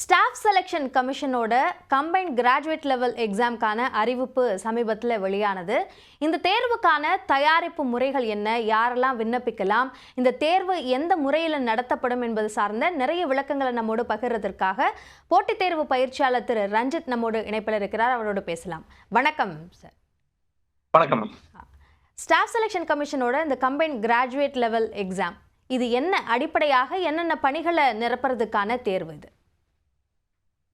Staff selection கமிஷனோட combined graduate level எக்ஸாம்க்கான அறிவிப்பு சமீபத்தில் வெளியானது. இந்த தேர்வுக்கான தயாரிப்பு முறைகள் என்ன, யாரெல்லாம் விண்ணப்பிக்கலாம், இந்த தேர்வு எந்த முறையில் நடத்தப்படும் என்பது சார்ந்த நிறைய விளக்கங்களை நம்மோடு பகிர்றதற்காக போட்டித் தேர்வு பயிற்சியாளர் திரு ரஞ்சித் நம்மோடு இணைப்பில் இருக்கிறார். அவரோடு பேசலாம். வணக்கம் சார். வணக்கம். ஸ்டாஃப் செலெக்ஷன் கமிஷனோட இந்த கம்பைன்ட் கிராஜுவேட் லெவல் எக்ஸாம் இது என்ன அடிப்படையாக என்னென்ன பணிகளை நிரப்புறதுக்கான தேர்வு இது?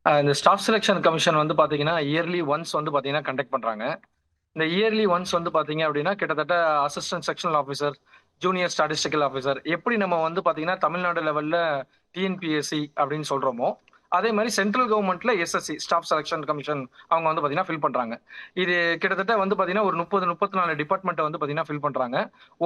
இந்த ஸ்டாஃப் செலெக்ஷன் கமிஷன் வந்து பாத்தீங்கன்னா இயர்லி ஒன்ஸ் வந்து பாத்தீங்கன்னா கண்டக்ட் பண்றாங்க. இந்த இயர்லி ஒன்ஸ் வந்து பாத்தீங்க அப்படின்னா கிட்டத்தட்ட assistant sectional officer, junior statistical officer, எப்படி நம்ம வந்து பாத்தீங்கன்னா தமிழ்நாடு லெவல்ல டிஎன்பிஎஸ்சி அப்படின்னு சொல்றோமோ அதே மாதிரி சென்ட்ரல் கவர்மெண்ட்ல எஸ்எஸ்சி ஸ்டாஃப் செலெக்ஷன் கமிஷன் அவங்க வந்து பாத்தீங்கன்னா ஃபில் பண்றாங்க. இது கிட்டத்தட்ட வந்து பாத்தீங்கன்னா ஒரு 34 டிபார்ட்மெண்ட் வந்து பாத்தீங்கன்னா ஃபில் பண்றாங்க.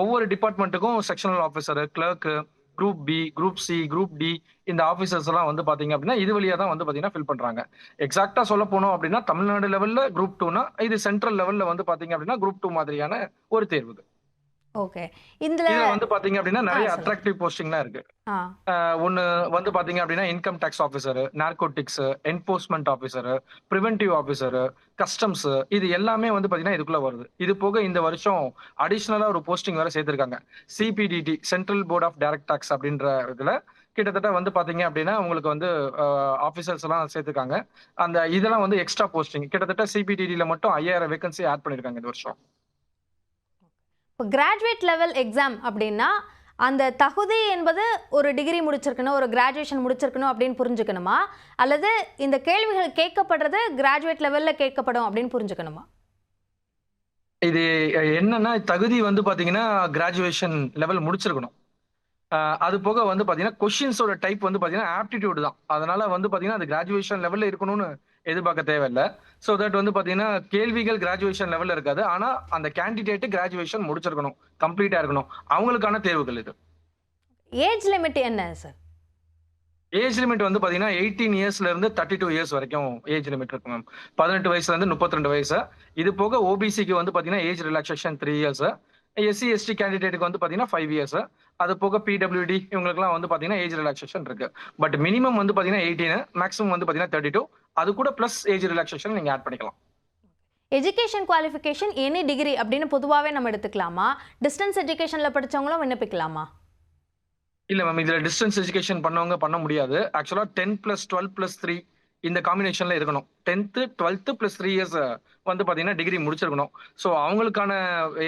ஒவ்வொரு டிபார்ட்மெண்ட்டுக்கும் sectional officer, clerk, group B, group C, group D இந்த ஆஃபீஸர்ஸ் எல்லாம் வந்து பாத்தீங்க அப்படின்னா இது வழியா தான் வந்து பாத்தீங்கன்னா ஃபில் பண்றாங்க. எக்ஸாக்டா சொல்ல போனோம் அப்படின்னா தமிழ்நாடு லெவல்ல குரூப் 2னா இது சென்ட்ரல் லெவல்ல வந்து பாத்தீங்க அப்படின்னா குரூப் 2 மாதிரியான ஒரு தேர்வு. ஓகே. இதுல வந்து பாத்தீங்க அப்படின்னா நிறைய அட்ராக்டிவ் போஸ்டிங்லாம் இருக்கு. ஒன்னு வந்து பாத்தீங்க அப்படின்னா income tax officer, narcotics, enforcement officer, preventive officer, customs, இது எல்லாமே வந்து பாத்தீங்கன்னா இதுக்குள்ள வருது. இது போக இந்த வருஷம் அடிஷனலா ஒரு போஸ்டிங் வேற சேர்த்திருக்காங்க. CBDT, central board of direct tax அப்படின்ற இதுல கிட்டத்தட்ட வந்து பாத்தீங்க அப்படின்னா உங்களுக்கு வந்து ஆபீசர்ஸ் எல்லாம் சேர்த்துக்காங்க. அந்த இதெல்லாம் வந்து எக்ஸ்ட்ரா போஸ்டிங் கிட்டத்தட்ட சிபிடிடில மட்டும் 5000 வேகன்சி ஆட் பண்ணிருக்காங்க இந்த வருஷம். கிராஜுவேட் லெவல் எக்ஸாம் அப்படின்னா அந்த தகுதி என்பது ஒரு டிகிரி முடிச்சிருக்கணும், ஒரு கிராஜுவேஷன் முடிச்சிருக்கணும் அப்படின்னு புரிஞ்சுக்கணுமா, அல்லது இந்த கேள்விகள் கேட்கப்படுறது கிராஜுவேட் லெவல்ல கேட்கப்படும் அப்படின்னு புரிஞ்சுக்கணுமா? இது என்னன்னா தகுதி வந்து பாத்தீங்கன்னா கிராஜுவேஷன் லெவல் முடிச்சிருக்கணும். அது போக வந்து பாத்தீங்கன்னா கொஸ்டின்ஸோட டைப் வந்து பாத்தீங்கன்னா ஆப்டிடியூட் தான். அதனால வந்து பாத்தீங்கன்னா அது கிராஜுவேஷன் லெவல்ல இருக்கணும்னு எதிர்பார்க்க தேவையில்லை. ஸோ தட் வந்து பாத்தீங்கன்னா கேள்விகள் கிராஜுவேஷன் லெவல்ல இருக்காது. ஆனா அந்த கேண்டிடேட் கிராஜுவேஷன் முடிச்சிருக்கணும், கம்ப்ளீட்டா இருக்கணும். அவங்களுக்கான தேர்வுகள் இது. ஏஜ் லிமிட் என்ன சார்? ஏஜ் லிமிட் வந்து பாத்தீங்கன்னா 18 இயர்ஸ்ல இருந்து 32 இயர்ஸ் வரைக்கும் ஏஜ் லிமிட் இருக்கு மேம். 18 வயசுல இருந்து 32 வயசு. இது போக ஓபிசிக்கு வந்து பாத்தீங்கன்னா age relaxation 3 years. SC ST கேண்டிடேட்டுக்கு வந்து பாத்தீங்கன்னா 5 இயர்ஸ். அது போக பிடபிள்யூடி இவங்களுக்குலாம் வந்து பாத்தீங்கன்னா ஏஜ் ரிலாக்சேஷன் இருக்கு. பட் மினிமம் வந்து பாத்தீங்கன்னா 18, மேக்ஸிமம் வந்து பாத்தீங்கன்னா 32. அது கூட பிளஸ் ஏஜ் ரிலாக்சேஷன் நீங்க ஆட் பண்ணிக்கலாம். எஜுகேஷன் குவாலிஃபிகேஷன் எனி டிகிரி அப்படின்னு பொதுவாகவே நம்ம எடுத்துக்கலாமா? டிஸ்டன்ஸ் எஜுகேஷன்ல படிச்சவங்களும் விண்ணப்பிக்கலாமா? இல்ல மேம், இதுல டிஸ்டன்ஸ் எஜுகேஷன் பண்ணவங்க பண்ண முடியாது. ஆக்சுவலா 10+12+3 இந்த காம்பினேஷன்ல இருக்கணும். 10th 12th + 3 இயர்ஸ் வந்து பாத்தீங்கன்னா டிகிரி முடிச்சிருக்கணும். ஸோ அவங்களுக்கான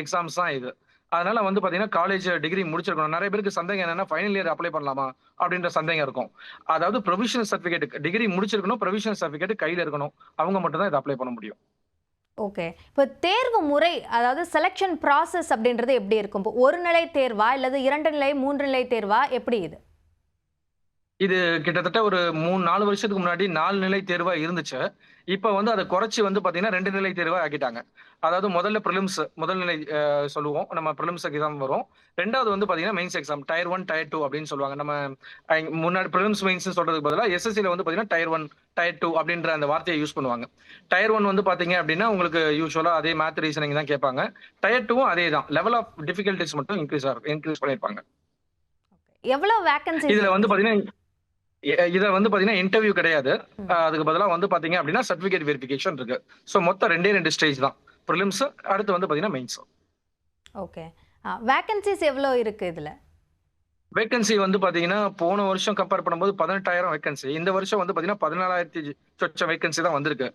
எக்ஸாம்ஸ் தான் இது. அதனால வந்து பாத்தீங்கன்னா காலேஜ் டிகிரி முடிச்சிருக்கணும். நிறைய பேருக்கு சந்தேகம் என்னன்னா ஃபைனல் இயர் அப்ளை பண்ணலாமா அப்படின்ற சந்தேகம் இருக்கும். அதாவது ப்ரொவிஷனல் சர்டிபிகேட் டிகிரி முடிச்சிருக்கணும், ப்ரொவிஷனல் சர்டிபிகேட் கையில இருக்கணும். அவங்க மட்டும் தான் இதை அப்ளை பண்ண முடியும். ஓகே. இப்போ தேர்வு முறை, அதாவது செலெக்ஷன் ப்ராசஸ் அப்படின்றது எப்படி இருக்கும்? இப்போ ஒரு நிலை தேர்வா, இல்லது 2 நிலை 3 நிலை தேர்வா, எப்படி இது? இது கிட்டத்தட்ட ஒரு 3-4 வருஷத்துக்கு முன்னாடி 4 நிலை தேர்வா இருந்துச்சு. இப்ப வந்து அதை குறைச்சி வந்து பாத்தீங்கன்னா 2 நிலை தேர்வா ஆக்கிட்டாங்க. அதாவது முதல்ல ப்ரிலிம்ஸ், முதல் நிலை சொல்லுவோம், நம்ம ப்ரிலிம்ஸ் எக்ஸாம் வரும். ரெண்டாவது வந்து பாத்தீங்கன்னா மெயின்ஸ் எக்ஸாம், டயர் 1 டயர் 2 அப்படின்னு சொல்லுவாங்க. நம்ம முன்னாடி ப்ரிலிம்ஸ் மெயின்ஸ் சொல்றதுக்கு பதிலா எஸ்எஸ்சில வந்து பாத்தீங்கன்னா டயர் 1 டயர் 2 அப்படின்ற அந்த வார்த்தையை யூஸ் பண்ணுவாங்க. டயர் 1 வந்து பாத்தீங்க அப்படின்னா உங்களுக்கு யூஸ்வலா அதே மேத் ரீசனிங் தான் கேட்பாங்க. டயர் 2 அதே தான், லெவல் ஆஃப் டிஃபிகல்டிஸ் மட்டும் இன்க்ரீஸ் பண்ணிருப்பாங்க. எவ்வளவு வேகன்சி இதுல வந்து பாத்தீங்கன்னா இத வந்து பாத்தீங்கன்னா இன்டர்வியூ கிடையாது. அதுக்கு பதிலா வந்து பாத்தீங்க அப்படின்னா சர்டிபிகேட் வெரிஃபிகேஷன் இருக்கு. சோ மொத்தம் 2 ஸ்டேஜ் தான், ப்ரிலிம்ஸ், அடுத்து வந்து பாத்தீங்கன்னா மெயின்ஸ். ஓகே. வேகன்சிஸ் எவ்வளவு இருக்கு இதுல? வேகன்சி வந்து பாத்தீங்கன்னா போன வருஷம் கம்பேர் பண்ணும்போது 18,000 வேகன்சி, இந்த வருஷம் வந்து பாத்தீங்கன்னா 14,000 சொச்ச வேகன்சி தான் வந்திருக்கு.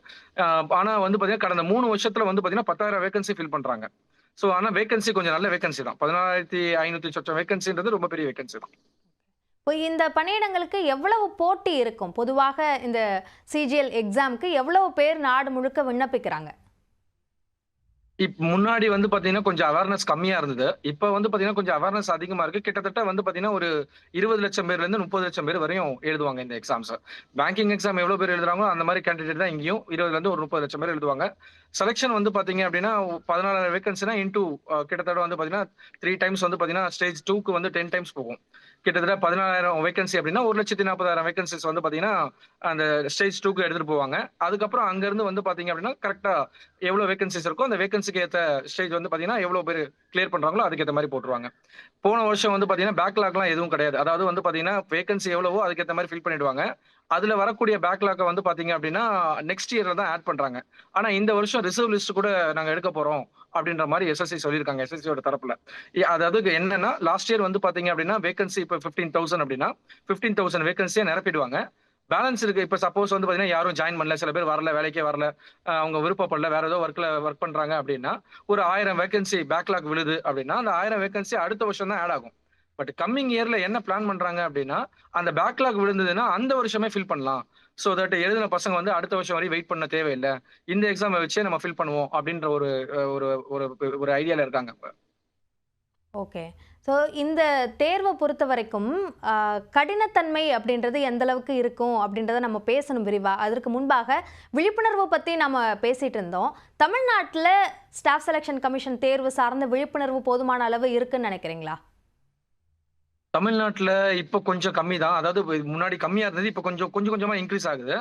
ஆனா வந்து பாத்தீங்கன்னா கடந்த 3 வருஷத்துல வந்து பாத்தீங்கன்னா 10,000 வேகன்சி ஃபில் பண்றாங்க. சோ ஆனா வேகன்சி கொஞ்சம் நல்ல வேகன்சி தான். 14,500 சொச்ச வேகன்சின்றது ரொம்ப பெரிய வேகன்சி தான். இப்போ இந்த பணியிடங்களுக்கு எவ்வளவு போட்டி இருக்கும்? பொதுவாக இந்த சிஜிஎல் எக்ஸாமுக்கு எவ்வளவு பேர் நாடு முழுக்க விண்ணப்பிக்கிறாங்க? முன்னாடி வந்து பாத்தீங்கன்னா கொஞ்சம் அவேர்னஸ் கம்மியா இருந்தது. இப்ப வந்து பாத்தீங்கன்னா கொஞ்சம் அவேர்னஸ் அதிகமா இருக்கு. கிட்டத்தட்ட வந்து பாத்தீங்கன்னா ஒரு 20 லட்சம் பேர்ல இருந்து 30 லட்சம் பேர் வரையும் எழுதுவாங்க இந்த எக்ஸாம்ஸ். பேங்கிங் எக்ஸாம் எவ்வளவு பேர் எழுதுறாங்களோ அந்த மாதிரி கேண்டிடேட் தான் இங்கேயும் 20ல இருந்து ஒரு 30 லட்சம் பேர் எழுதுவாங்க. செலக்ஷன் வந்து பாத்தீங்க அப்படின்னா 14,000 வேகன்சினா இன்டூ கிட்டத்தட்ட வந்து பாத்தீங்கன்னா 3 டைம்ஸ் வந்து பாத்தீங்கன்னா ஸ்டேஜ் 2க்கு வந்து 10 டைம்ஸ் போகும். கிட்டத்தட்ட 14,000 வேகன்சி அப்படின்னா 1,40,000 வேகன்சிஸ் வந்து பாத்தீங்கன்னா அந்த ஸ்டேஜ் 2க்கு எடுத்துட்டு போவாங்க. அதுக்கப்புறம் அங்க இருந்து வந்து பாத்தீங்க அப்படின்னா கரெக்டா எவ்வளவு வேகன்சிஸ் இருக்கோ அந்த வேகன்சிக்கு ஏத்த ஸ்டேஜ் வந்து பாத்தீங்கன்னா எவ்வளவு பேர் கிளியர் பண்றாங்களோ அதுக்கேற்ற மாதிரி போட்டுருவாங்க. போன வருஷம் வந்து பாத்தீங்கன்னா பேக்லாக்லாம் எதுவும் கிடையாது. அதாவது வந்து பாத்தீங்கன்னா வேகன்சி எவ்வளவோ அதுக்கேற்ற மாதிரி ஃபில் பண்ணிடுவாங்க. அதுல வரக்கூடிய பேக்லாக்கை வந்து பாத்தீங்க அப்படின்னா நெக்ஸ்ட் இயர்ல தான் ஆட் பண்றாங்க. ஆனா இந்த வருஷம் ரிசர்வ் லிஸ்ட் கூட நாங்க எடுக்க போறோம் அப்படின்ற மாதிரி எஸ்எஸ்சி சொல்லியிருக்காங்க, எஸ்எஸ்சியோட தரப்புல. அதாவது என்னன்னா லாஸ்ட் இயர் வந்து பாத்தீங்க அப்படின்னா வேகன்சி இப்போ 15,000 அப்படின்னா 15,000 வேகன்சியை நிரப்பிடுவாங்க. பேலன்ஸ் இருக்கு. இப்ப சப்போஸ் வந்து பாத்தீங்கன்னா யாரும் ஜாயின் பண்ணல, சில பேர் வரல, வேலைக்கே வரல, அவங்க விருப்பப்படல, வேற ஏதோ ஒர்க் பண்றாங்க அப்படின்னா ஒரு 1000 வேகன்சி பேக்லாக் விழுது அப்படின்னா அந்த 1000 வேகன்சி அடுத்த வருஷம் தான் ஆட் ஆகும். பட் கம்மிங் இயர்ல என்ன பிளான் பண்றாங்க அப்படின்னா அந்த பேக்லாக் விழுந்ததுன்னா அந்த வருஷமே ஃபில் பண்ணலாம். சோ தட் எழுதின பசங்க வந்து அடுத்த வருஷம் வரை வெயிட் பண்ண தேவையில்லை, இந்த எக்ஸாமை வச்சே நம்ம ஃபில் பண்ணுவோம் அப்படின்ற ஒரு ஒரு ஒரு ஒரு ஐடியால இருக்காங்க இப்ப. ஓகே. ஸோ இந்த தேர்வை பொறுத்த வரைக்கும் கடினத்தன்மை அப்படின்றது எந்த அளவுக்கு இருக்கும் அப்படின்றத நம்ம பேசணும் விரிவா. அதற்கு முன்பாக விழிப்புணர்வு பற்றி நம்ம பேசிட்டு இருந்தோம். தமிழ்நாட்டில் ஸ்டாஃப் செலெக்ஷன் கமிஷன் தேர்வு சார்ந்த விழிப்புணர்வு போதுமான அளவு இருக்குன்னு நினைக்கிறீங்களா? தமிழ்நாட்டுல இப்ப கொஞ்சம் கம்மி தான். அதாவது முன்னாடி கம்மியா இருந்தது, இப்ப கொஞ்சம் கொஞ்சம் கொஞ்சமா இன்க்ரீஸ் ஆகுது.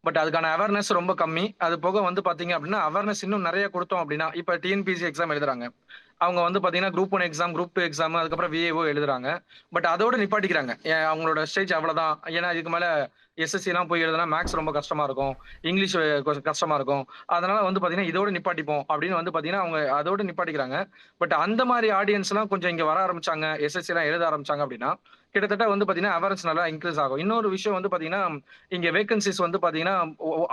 பட் அதுக்கான அவேர்னஸ் ரொம்ப கம்மி. அது போக வந்து பாத்தீங்க அப்படின்னா அவேர்னஸ் இன்னும் நிறைய கொடுத்தோம் அப்படின்னா, இப்ப டிஎன்பிஎஸ்சி எக்ஸாம் எழுதுறாங்க, அவங்க வந்து பாத்தீங்கன்னா குரூப் 1 எக்ஸாம், குரூப் 2 எக்ஸாம், அதுக்கப்புறம் விஏஓ எழுதுறாங்க. பட் அதோட நிப்பாட்டிக்கிறாங்க. அவங்களோட ஸ்டேஜ் அவ்வளவுதான். ஏன்னா இதுக்கு மேல எஸ்எஸ்சி எல்லாம் போய் எழுதுனா மேக்ஸ் ரொம்ப கஷ்டமா இருக்கும், இங்கிலீஷ் கொஞ்சம் கஷ்டமா இருக்கும், அதனால வந்து பாத்தீங்கன்னா இதோட நிப்பாட்டிப்போம் அப்படின்னு வந்து பாத்தீங்கன்னா அவங்க அதோட நிப்பாட்டிக்கிறாங்க. பட் அந்த மாதிரி ஆடியன்ஸ் எல்லாம் கொஞ்சம் இங்க வர ஆரம்பிச்சாங்க, எஸ்எஸ்சி எல்லாம் எழுத ஆரம்பிச்சாங்க அப்படின்னா கிட்டத்தட்ட வந்து பாத்தீங்கன்னா அவேர்னஸ் நல்லா இன்க்ரீஸ் ஆகும். இன்னொரு விஷயம் வந்து பாத்தீங்கன்னா இங்க வேகன்சிஸ் வந்து பாத்தீங்கன்னா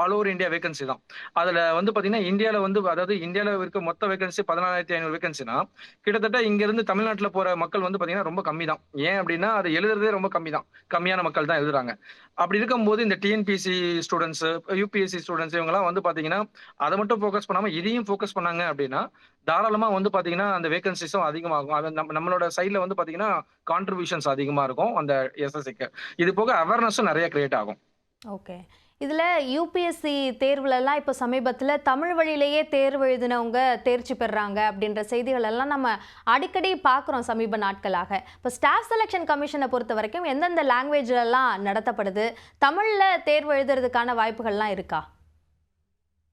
ஆல் ஓவர் இந்தியா வேகன்சி தான். அதுல வந்து பாத்தீங்கன்னா இந்தியால வந்து அதாவது இந்தியால இருக்க மொத்த வேகன்சி 14,500 வேகன்சினா கிட்டத்தட்ட இங்க இருந்து தமிழ்நாட்டுல போற மக்கள் வந்து பாத்தீங்கன்னா ரொம்ப கம்மி தான். ஏன் அப்படின்னா அது எழுதுறதே ரொம்ப கம்மி தான், கம்மியான மக்கள் தான் எழுதுறாங்க. அப்படி இருக்கும்போது இந்த டிஎன்பிஎஸ்சி ஸ்டூடெண்ட்ஸ், யூபிஎஸ்சி ஸ்டூடெண்ட்ஸ் இவங்க எல்லாம் வந்து பாத்தீங்கன்னா அதை மட்டும் ஃபோக்கஸ் பண்ணாம இதையும் ஃபோக்கஸ் பண்ணாங்க அப்படின்னா தாராளமா வந்து பாத்தீங்கன்னா அந்த வேகன்சிஸும் அதிகமாகும். அது நம்மளோட சைட்ல வந்து பாத்தீங்கன்னா கான்ட்ரிபியூஷன்ஸ் அதிகமா இருக்கும் அந்த எஸ்எஸ்சிக்கு. இது போக அவேர்னஸும் நிறைய கிரியேட் ஆகும். ஓகே. இதில் யூபிஎஸ்சி தேர்வுலலாம் இப்போ சமீபத்தில் தமிழ் வழியிலேயே தேர்வு எழுதினவங்க தேர்ச்சி பெறுறாங்க அப்படின்ற செய்திகள் எல்லாம் நம்ம அடிக்கடி பார்க்குறோம் சமீப நாட்களாக. இப்போ ஸ்டாஃப் செலெக்ஷன் கமிஷனை பொறுத்த வரைக்கும் எந்தெந்த லாங்குவேஜ்லலாம் நடத்தப்படுது, தமிழில் தேர்வு எழுதுறதுக்கான வாய்ப்புகள்லாம் இருக்கா?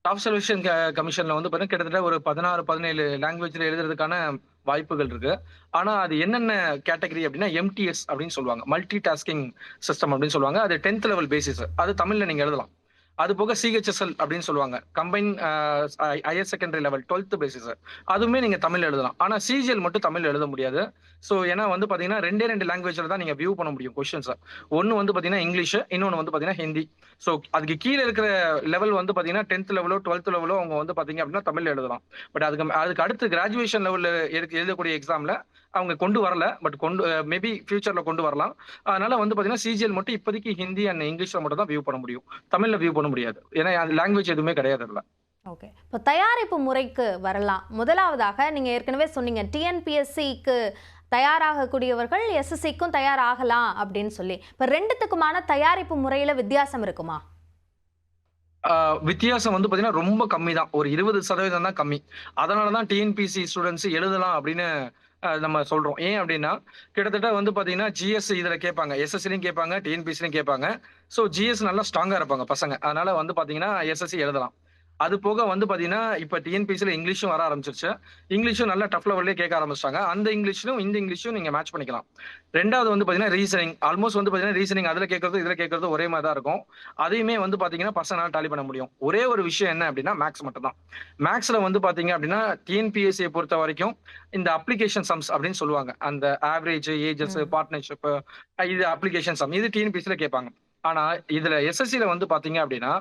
ஸ்டாஃப் செலெக்ஷன் கமிஷன்ல வந்து பாத்தீங்கன்னா கிட்டத்தட்ட ஒரு 16, 17 லாங்குவேஜ்ல எழுதுறதுக்கான வாய்ப்புகள் இருக்கு. ஆனா அது என்னென்ன கேட்டகரி அப்படின்னா எம்டிஎஸ் அப்படின்னு சொல்லுவாங்க, மல்டி டாஸ்கிங் சிஸ்டம் அப்படின்னு சொல்லுவாங்க. அது 10th லெவல் பேசிஸ், அது தமிழ்ல நீங்க எழுதலாம். அது போக சிஹெச்எஸ்எல் அப்படின்னு சொல்லுவாங்க, combine higher secondary level 12th basis, அதுவுமே நீங்க தமிழ்ல எழுதலாம். ஆனா சிஜிஎல் மட்டும் தமிழ்ல எழுத முடியாது. ஸோ ஏன்னா வந்து பாத்தீங்கன்னா ரெண்டு லாங்குவேஜ்ல தான் நீங்க வியூ பண்ண முடியும் கொஸ்டின்ஸ். ஒன்னு வந்து பாத்தீங்கன்னா இங்கிலீஷ், இன்னொன்னு வந்து பாத்தீங்கன்னா ஹிந்தி. ஸோ அதுக்கு கீழே இருக்கிற லெவல் வந்து பாத்தீங்கன்னா 10th லெவலோ 12th லெவலோ அவங்க வந்து பாத்தீங்க அப்படின்னா தமிழ்ல எழுதலாம். பட் அதுக்கு அடுத்து கிராஜுவேஷன் லெவல்ல எழுதக்கூடிய எக்ஸாம்ல அவங்க கொண்டு வரல. பட் மேபி ஃபியூச்சர்ல கொண்டு வரலாம். அதனால வந்து பாத்தீங்கன்னா சிஜிஎல் மட்டும் இப்போதைக்கு ஹிந்தி அண்ட் இங்கிலீஷ்ல மட்டும் தான் வியூ பண்ண முடியும், தமிழ்ல வியூ பண்ண முடியாது. ஏன்னா லாங்குவேஜ் எதுவுமே கிடையாது இல்ல. ஓகே. இப்போ தயாரிப்பு முறைக்கு வரலாம். முதலாவதாக நீங்க ஏற்கனவே சொன்னீங்க டிஎன்பிஎஸ்சிக்கு தயாராகக்கூடியவர்கள் எஸ்எஸ்சிக்கும் தயாராகலாம் அப்படின்னு சொல்லி. இப்போ ரெண்டுத்துக்குமான தயாரிப்பு முறையில வித்தியாசம் இருக்குமா? வித்தியாசம் வந்து பாத்தீங்கன்னா ரொம்ப கம்மி தான், ஒரு 20% தான் கம்மி. அதனாலதான் டிஎன்பிசி ஸ்டூடெண்ட்ஸ் எழுதலாம் அப்படின்னு நம்ம சொல்றோம். ஏன் அப்படின்னா கிட்டத்தட்ட வந்து பாத்தீங்கன்னா ஜிஎஸ் இதுல கேட்பாங்க, எஸ்எஸ்சிலையும் கேட்பாங்க, டிஎன்பிசிலையும் கேட்பாங்க. ஸோ ஜிஎஸ் நல்லா ஸ்ட்ராங்கா இருப்பாங்க பசங்க, அதனால வந்து பாத்தீங்கன்னா எஸ்எஸ்சி எழுதலாம். அது போக வந்து பாத்தீங்கன்னா இப்ப டிஎன்பிசில இங்கிலீஷும் வர ஆரம்பிச்சிருச்சு. இங்கிலீஷும் நல்ல டஃப் லெவல்லே கேட்க ஆரம்பிச்சிட்டாங்க. அந்த இங்கிலீஷும் இந்த இங்கிலீஷும் நீங்க மேட்ச் பண்ணிக்கலாம். ரெண்டாவது வந்து பாத்தீங்கன்னா ரீசனிங், ஆல்மோஸ்ட் வந்து பாத்தீங்கன்னா ரீசனிங் அதுல கேட்கறது இதுல கேட்கறது ஒரே மாதிரி தான் இருக்கும். அதையுமே வந்து பாத்தீங்கன்னா பசங்களால டாலி பண்ண முடியும். ஒரே ஒரு விஷயம் என்ன அப்படின்னா மேக்ஸ் மட்டும் தான். மேக்ஸ்ல வந்து பாத்தீங்க அப்படின்னா டிஎன்பிஎஸ்சியை பொறுத்த வரைக்கும் இந்த அப்ளிகேஷன் சம்ஸ் அப்படின்னு சொல்லுவாங்க, அந்த ஆவரேஜ், ஏஜஸ், பார்ட்னர்ஷிப், இது அப்ளிகேஷன் சம், இது டிஎன்பிஎஸ்சில கேட்பாங்க. ஆனா இதுல எஸ்எஸ்சில வந்து பாத்தீங்க அப்படின்னா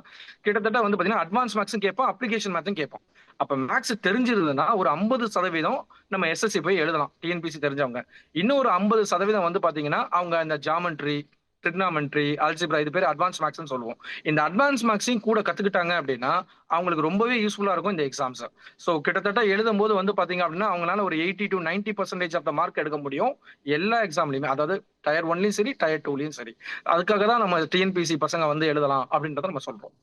கிட்டத்தட்ட வந்து பாத்தீங்கன்னா அட்வான்ஸ் மேக்ஸும் கேட்போம், அப்ளிகேஷன் மேக்ஸும் கேட்போம். அப்ப மேக்ஸ் தெரிஞ்சிருந்ததுன்னா ஒரு 50% நம்ம எஸ்எஸ்சி போய் எழுதலாம் டிஎன்பிசி தெரிஞ்சவங்க. இன்னொரு 50% வந்து பாத்தீங்கன்னா அவங்க அந்த ஜாமெட்ரி, ட்ரிக்னாமெட்ரி, அல்ஜிப்ரா, இது பேர் அட்வான்ஸ் மேக்ஸ்னு சொல்லுவோம். இந்த அட்வான்ஸ் மேக்ஸையும் கூட கத்துக்கிட்டாங்க அப்படின்னா அவங்களுக்கு ரொம்பவே யூஸ்ஃபுல்லா இருக்கும் இந்த எக்ஸாம்ஸ். ஸோ கிட்டத்தட்ட எழுதும் போது வந்து பாத்தீங்க அப்படின்னா அவங்களால ஒரு 80 to 90% ஆஃப் த மார்க் எடுக்க முடியும் எல்லா எக்ஸாம்லயுமே, அதாவது டயர் 1லயும் சரி, டயர் 2லயும் சரி. அதுக்காக தான் நம்ம டிஎன்பிசி பசங்க வந்து எழுதலாம் அப்படின்றத நம்ம சொல்றோம்.